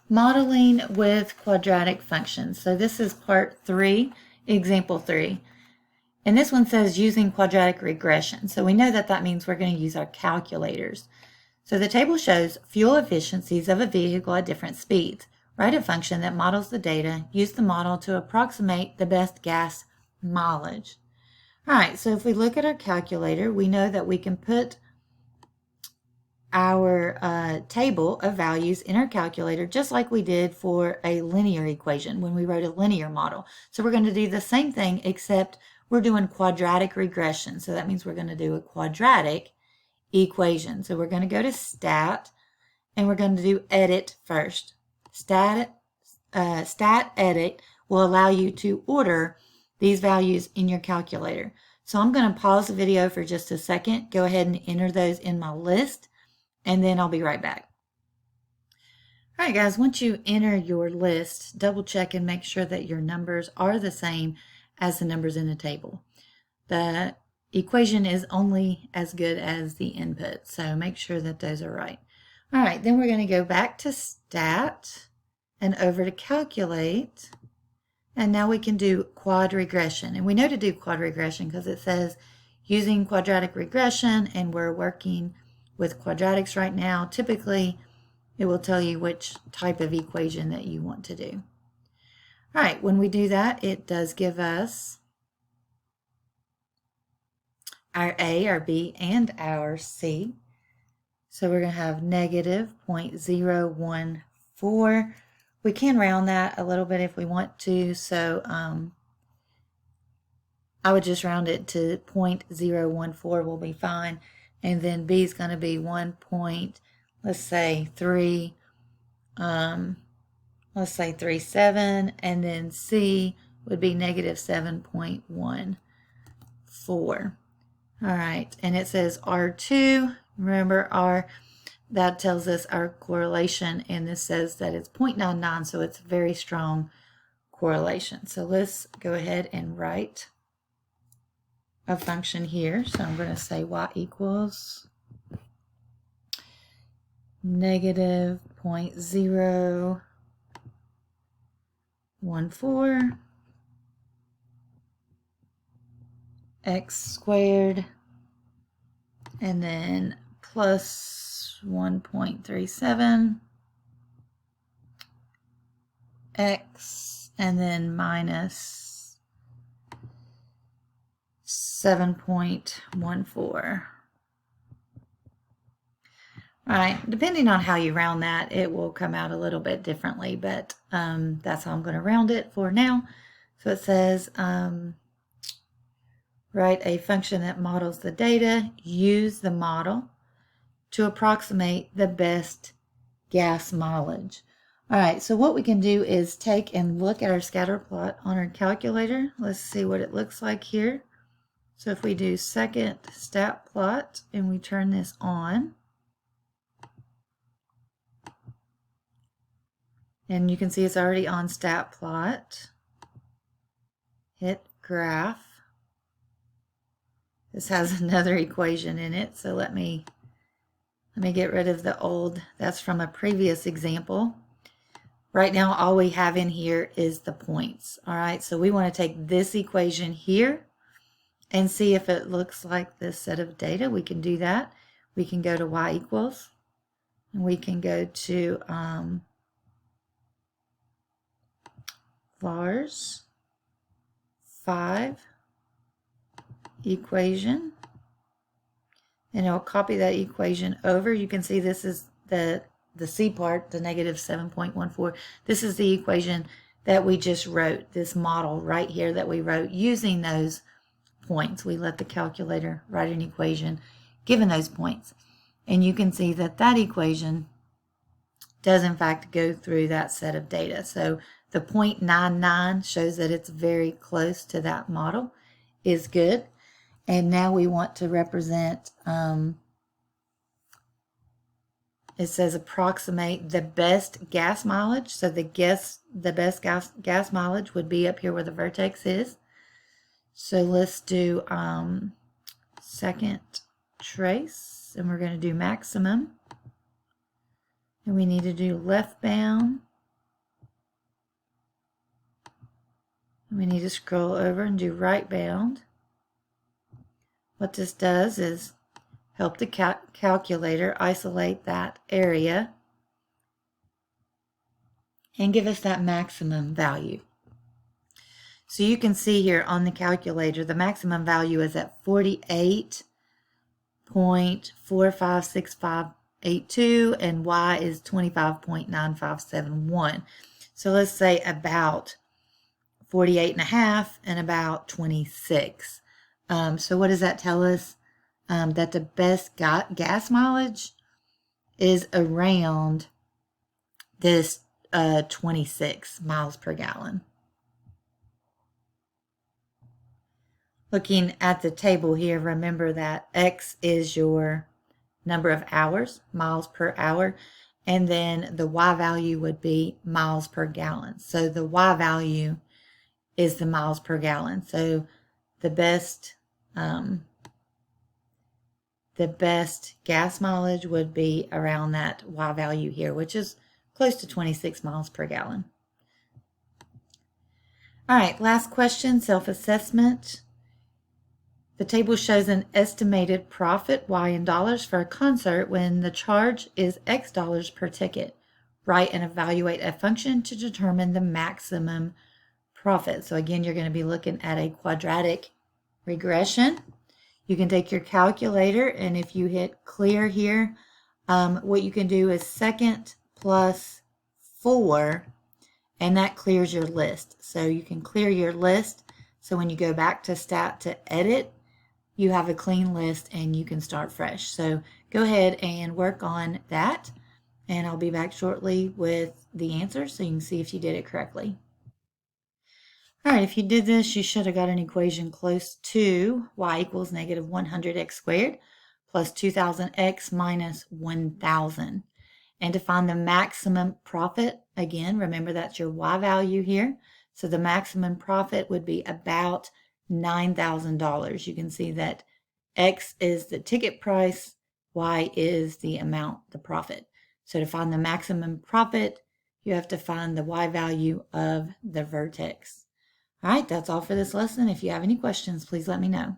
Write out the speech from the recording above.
Modeling with quadratic functions. So this is part 3, example 3. And this one says using quadratic regression. So we know that that means we're going to use our calculators. So the table shows fuel efficiencies of a vehicle at different speeds. Write a function that models the data. Use the model to approximate the best gas mileage. All right, so if we look at our calculator, we know that we can put our table of values in our calculator just like we did for a linear equation when we wrote a linear model. So we're going to do the same thing except we're doing quadratic regression. So that means we're going to do a quadratic equation. So we're going to go to Stat and we're going to do Edit first. Stat Edit will allow you to order these values in your calculator. So I'm going to pause the video for just a second, go ahead and enter those in my list, and then I'll be right back. All right, guys, once you enter your list, double check and make sure that your numbers are the same as the numbers in the table. The equation is only as good as the input, so make sure that those are right. All right, then we're going to go back to Stat and over to Calculate, and now we can do quad regression. And we know to do quad regression because it says using quadratic regression, and we're working with quadratics right now. Typically, it will tell you which type of equation that you want to do. All right, when we do that, it does give us our A, our B, and our C. So we're going to have negative 0.014. We can round that a little bit if we want to, so I would just round it to 0.014 will be fine. And then B is going to be 3, let's say 37, and then C would be negative 7.14. All right, and it says R2. Remember, R, that tells us our correlation, and this says that it's 0.99, so it's a very strong correlation. So let's go ahead and write a function here. So I'm going to say y equals negative 0.014 x squared, and then plus 1.37 x, and then minus 7.14. All right, depending on how you round that, it will come out a little bit differently, but that's how I'm going to round it for now. So it says write a function that models the data, use the model to approximate the best gas mileage. All right, so what we can do is take and look at our scatter plot on our calculator. Let's see what it looks like here. So if we do second stat plot and we turn this on, and you can see it's already on stat plot. Hit graph. This has another equation in it, so let me get rid of the old. That's from a previous example. Right now, all we have in here is the points. All right, so we want to take this equation here and see if it looks like this set of data. We can do that. We can go to y equals, and we can go to vars 5 equation, and I'll copy that equation over. You can see this is the C part, the negative 7.14. This is the equation that we just wrote, this model right here that we wrote using those points. We let the calculator write an equation given those points, and you can see that that equation does in fact go through that set of data. So the 0.99 shows that it's very close to that model, is good. And now we want to represent, it says approximate the best gas mileage. So the best gas mileage would be up here where the vertex is. So let's do second trace, and we're going to do maximum. And we need to do left bound We need to scroll over and do right bound. What this does is help the calculator isolate that area and give us that maximum value. So you can see here on the calculator, the maximum value is at 48.456582 and y is 25.9571. So let's say about 48.5 and about 26. So what does that tell us? That the best gas mileage is around this 26 miles per gallon. Looking at the table here, remember that X is your number of hours, miles per hour, and then the Y value would be miles per gallon. So the Y value is the miles per gallon. So the best gas mileage would be around that Y value here, which is close to 26 miles per gallon. All right, last question, self-assessment. The table shows an estimated profit, Y in dollars, for a concert when the charge is X dollars per ticket. Write and evaluate a function to determine the maximum profit. So again, you're going to be looking at a quadratic regression. You can take your calculator, and if you hit clear here, what you can do is second plus 4, and that clears your list. So you can clear your list. So when you go back to stat to edit, you have a clean list and you can start fresh. So go ahead and work on that, and I'll be back shortly with the answer so you can see if you did it correctly. All right, if you did this, you should have got an equation close to y equals negative 100x squared plus 2000x minus 1000. And to find the maximum profit, again, remember that's your y value here. So the maximum profit would be about $9,000. You can see that X is the ticket price, Y is the amount, the profit. So to find the maximum profit, you have to find the Y value of the vertex. All right, that's all for this lesson. If you have any questions, please let me know.